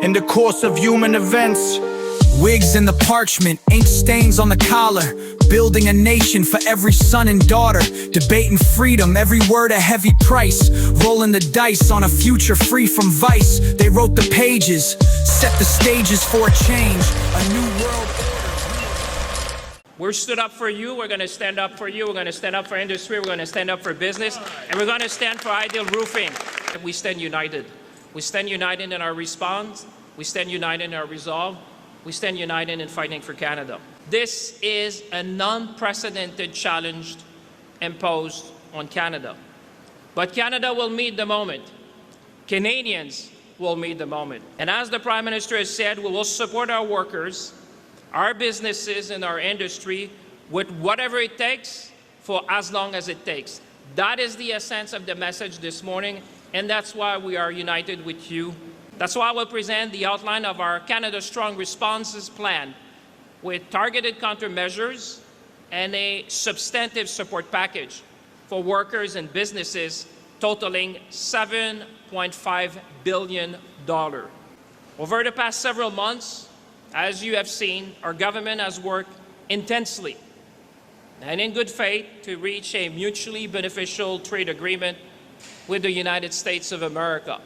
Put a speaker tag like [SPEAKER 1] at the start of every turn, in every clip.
[SPEAKER 1] in the course of human events. Wigs in the parchment, ink stains on the collar, building a nation for every son and daughter, debating freedom, every word a heavy price, rolling the dice on a future free from vice. They wrote the pages, set the stages for a change, a new world order.
[SPEAKER 2] We're stood up for you, we're going to stand up for you, we're going to stand up for industry, we're going to stand up for business, and we're going to stand for Ideal Roofing. We stand united. We stand united in our response, we stand united in our resolve, we stand united in fighting for Canada. This is an unprecedented challenge imposed on Canada. But Canada will meet the moment. Canadians will meet the moment. And as the Prime Minister has said, we will support our workers, our businesses, and our industry with whatever it takes for as long as it takes. That is the essence of the message this morning, and that's why we are united with you. That's why we'll present the outline of our Canada Strong Responses Plan with targeted countermeasures and a substantive support package for workers and businesses totaling $7.5 billion. Over the past several months, as you have seen, our government has worked intensely and in good faith to reach a mutually beneficial trade agreement with the United States of America.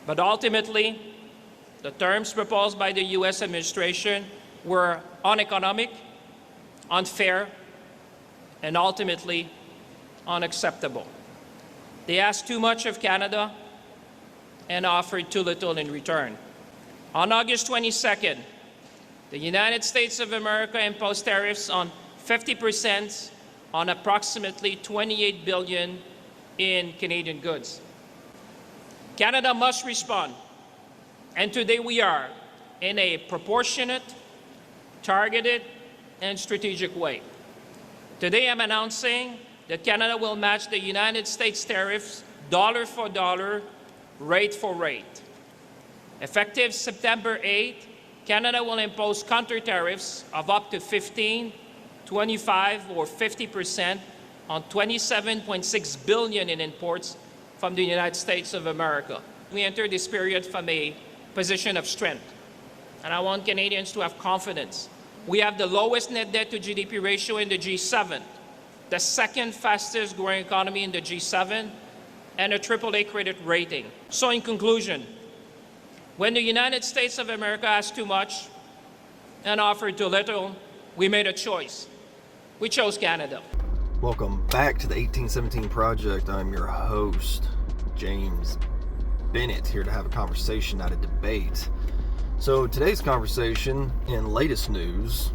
[SPEAKER 2] But ultimately, the terms proposed by the U.S. administration were uneconomic, unfair, and ultimately unacceptable. They asked too much of Canada and offered too little in return. On August 22nd, the United States of America imposed tariffs on 50% on approximately $28 billion in Canadian goods. Canada must respond, and today we are, in a proportionate, targeted, and strategic way. Today I'm announcing that Canada will match the United States tariffs dollar for dollar, rate for rate. Effective September 8th, Canada will impose counter tariffs of up to 15, 25, or 50% on $27.6 billion in imports from the United States of America. We enter this period from a position of strength, and I want Canadians to have confidence. We have the lowest net debt to GDP ratio in the G7, the second fastest growing economy in the G7, and a AAA credit rating. So in conclusion, when the United States of America asked too much and offered too little, we made a choice. We chose Canada.
[SPEAKER 3] Welcome back to the 1817 Project. I'm your host, James Bennett, here to have a conversation, not a debate. So today's conversation, in latest news,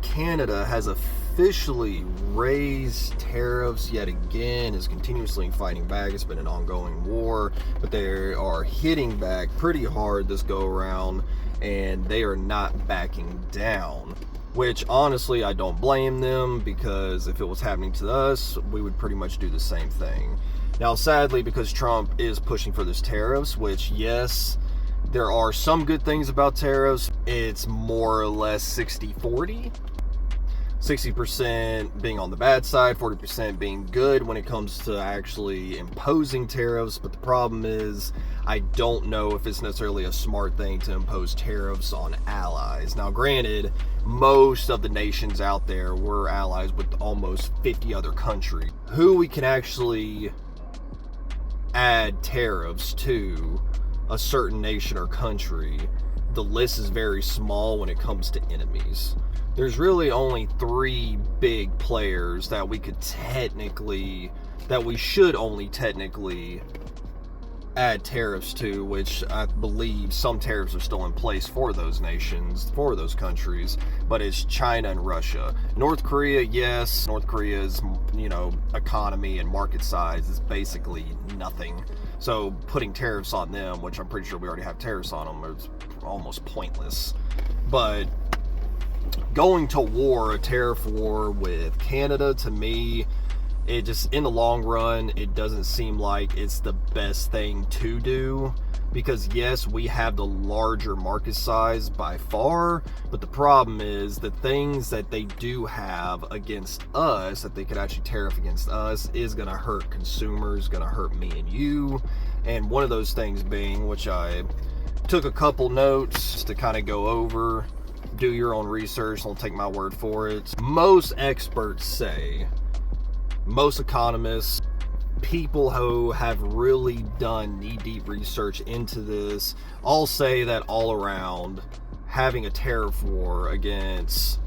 [SPEAKER 3] Canada has officially raised tariffs yet again, is continuously fighting back. It's been an ongoing war, but they are hitting back pretty hard this go around, and they are not backing down. Which, honestly, I don't blame them, because if it was happening to us, we would pretty much do the same thing. Now, sadly, because Trump is pushing for this tariffs, which, yes, there are some good things about tariffs. It's more or less 60-40. 60% being on the bad side, 40% being good when it comes to actually imposing tariffs. But the problem is, I don't know if it's necessarily a smart thing to impose tariffs on allies. Now, granted, most of the nations out there were allies with almost 50 other countries who we can actually add tariffs to a certain nation or country. The list is very small when it comes to enemies. There's really only 3 big players that we should only technically add tariffs to, which I believe some tariffs are still in place for those nations, for those countries, but it's China and Russia. North Korea, yes, North Korea's, economy and market size is basically nothing. So putting tariffs on them, which I'm pretty sure we already have tariffs on them, is almost pointless. But going to war, a tariff war with Canada, to me, it just, in the long run, it doesn't seem like it's the best thing to do, because yes, we have the larger market size by far, but the problem is the things that they do have against us, that they could actually tariff against us, is going to hurt consumers, going to hurt me and you. And one of those things being, which I took a couple notes to kind of go over. Do your own research, don't take my word for it. Most experts say, most economists, people who have really done knee-deep research into this, all say that all around, having a tariff war against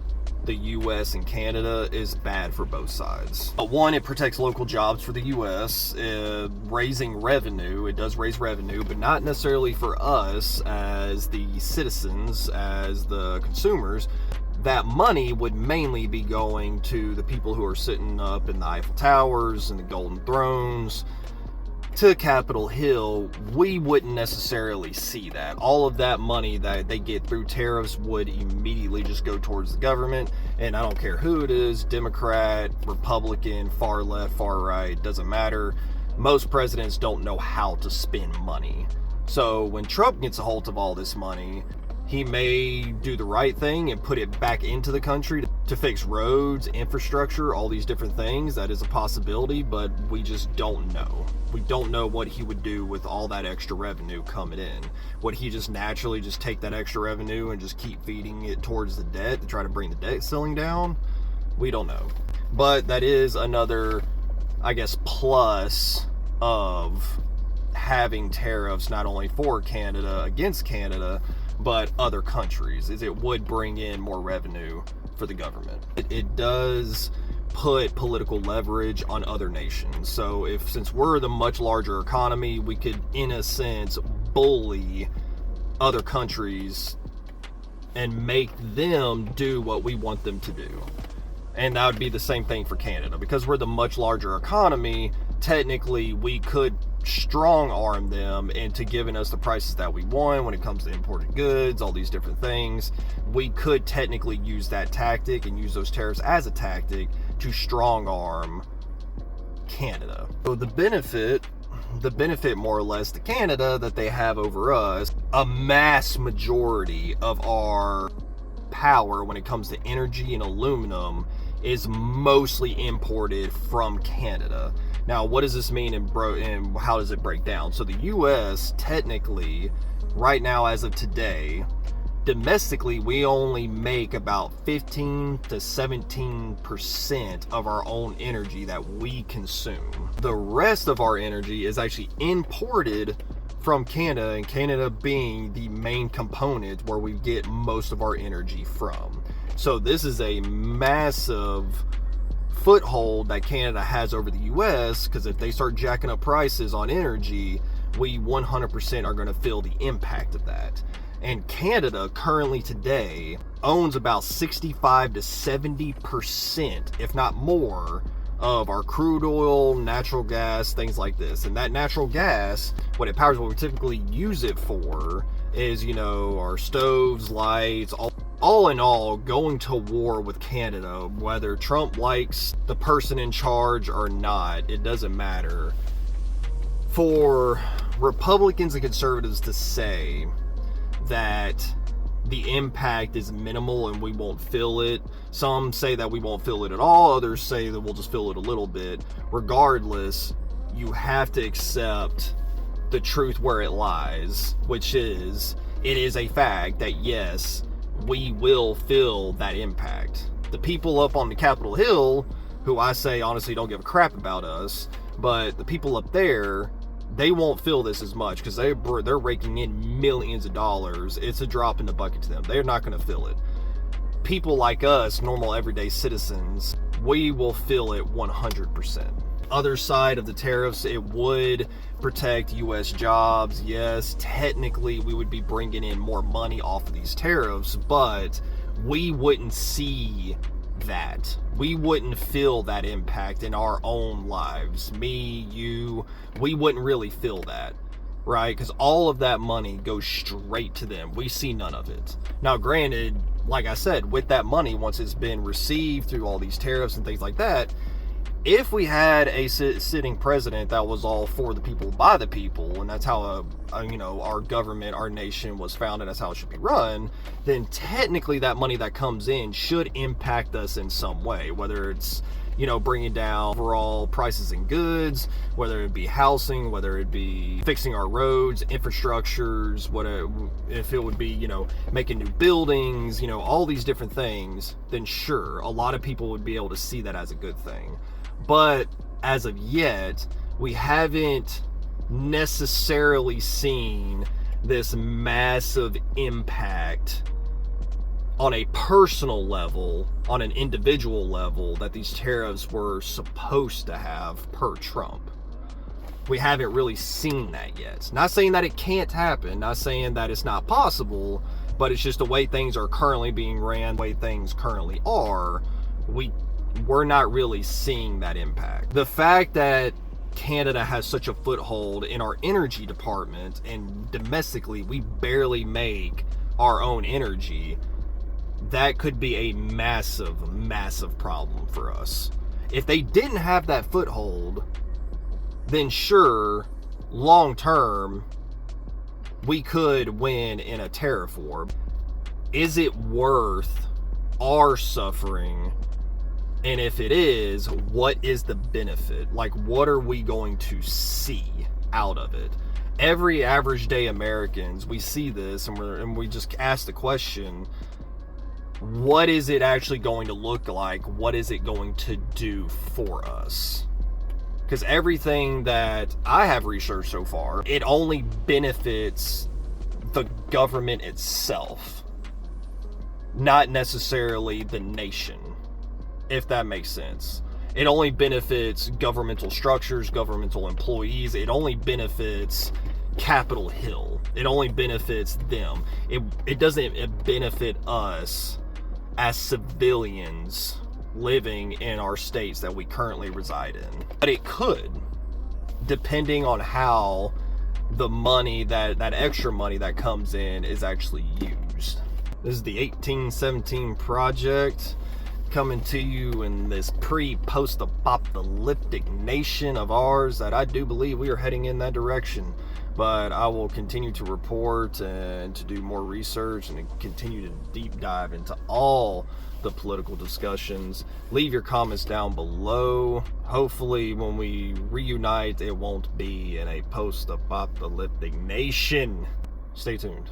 [SPEAKER 3] the US and Canada is bad for both sides. One, it protects local jobs for the US, raising revenue. It does raise revenue, but not necessarily for us as the citizens, as the consumers. That money would mainly be going to the people who are sitting up in the Eiffel Towers and the Golden Thrones, to Capitol Hill. We wouldn't necessarily see that. All of that money that they get through tariffs would immediately just go towards the government, and I don't care who it is, Democrat, Republican, far left, far right, doesn't matter. Most presidents don't know how to spend money. So when Trump gets a hold of all this money, he may do the right thing and put it back into the country to fix roads, infrastructure, all these different things. That is a possibility, but we just don't know. We don't know what he would do with all that extra revenue coming in. Would he just naturally just take that extra revenue and just keep feeding it towards the debt to try to bring the debt ceiling down? We don't know. But that is another, I guess, plus of having tariffs not only for Canada, against Canada, but other countries, is it would bring in more revenue for the government. It does put political leverage on other nations. So since we're the much larger economy, we could, in a sense, bully other countries and make them do what we want them to do. And that would be the same thing for Canada. Because we're the much larger economy, technically we could strong arm them into giving us the prices that we want when it comes to imported goods, all these different things. We could technically use that tactic and use those tariffs as a tactic to strong arm Canada. So the benefit more or less to Canada that they have over us, a mass majority of our power when it comes to energy and aluminum is mostly imported from Canada. Now, what does this mean and how does it break down? So the US, technically, right now as of today, domestically, we only make about 15 to 17% of our own energy that we consume. The rest of our energy is actually imported from Canada, and Canada being the main component where we get most of our energy from. So this is a massive foothold that Canada has over the US, because if they start jacking up prices on energy, we 100% are going to feel the impact of that. And Canada currently today owns about 65 to 70%, if not more, of our crude oil, natural gas, things like this. And that natural gas, what it powers, what we typically use it for is, our stoves, lights, all in all, going to war with Canada, whether Trump likes the person in charge or not, it doesn't matter. For Republicans and conservatives to say that the impact is minimal and we won't feel it, some say that we won't feel it at all, others say that we'll just feel it a little bit. Regardless, you have to accept the truth where it lies, which is, it is a fact that yes, we will feel that impact. The people up on the Capitol Hill, who I say honestly don't give a crap about us, but the people up there, they won't feel this as much because they're raking in millions of dollars. It's a drop in the bucket to them. They're not going to feel it. People like us, normal everyday citizens, we will feel it 100%. Other side of the tariffs, it would protect U.S. jobs. Yes, technically we would be bringing in more money off of these tariffs, but we wouldn't see that. We wouldn't feel that impact in our own lives. Me, you, we wouldn't really feel that, right? Because all of that money goes straight to them. We see none of it. Now, granted, like I said, with that money, once it's been received through all these tariffs and things like that, if we had a sitting president that was all for the people, by the people, and that's how our government, our nation was founded, that's how it should be run, then technically that money that comes in should impact us in some way, whether it's bringing down overall prices in goods, whether it be housing, whether it be fixing our roads, infrastructures, if it would be, making new buildings, all these different things, then sure, a lot of people would be able to see that as a good thing. But as of yet, we haven't necessarily seen this massive impact on a personal level, on an individual level, that these tariffs were supposed to have per Trump. We haven't really seen that yet. Not saying that it can't happen, not saying that it's not possible, but it's just the way things are currently being ran, the way things currently are, we're not really seeing that impact. The fact that Canada has such a foothold in our energy department, and domestically we barely make our own energy, that could be a massive problem for us. If they didn't have that foothold, then sure, long term, we could win in a tariff war. Is it worth our suffering? And if it is, what is the benefit? Like, what are we going to see out of it? Every average day Americans, we see this and we just ask the question, what is it actually going to look like? What is it going to do for us? Because everything that I have researched so far, it only benefits the government itself, not necessarily the nation, if that makes sense. It only benefits governmental structures, governmental employees. It only benefits Capitol Hill. It only benefits them. It doesn't benefit us as civilians living in our states that we currently reside in. But it could, depending on how the money, that extra money that comes in, is actually used. This is the 1817 Project, coming to you in this pre-post-apocalyptic nation of ours that I do believe we are heading in that direction. But I will continue to report and to do more research and to continue to deep dive into all the political discussions. Leave your comments down below. Hopefully when we reunite, it won't be in a post-apocalyptic nation. Stay tuned.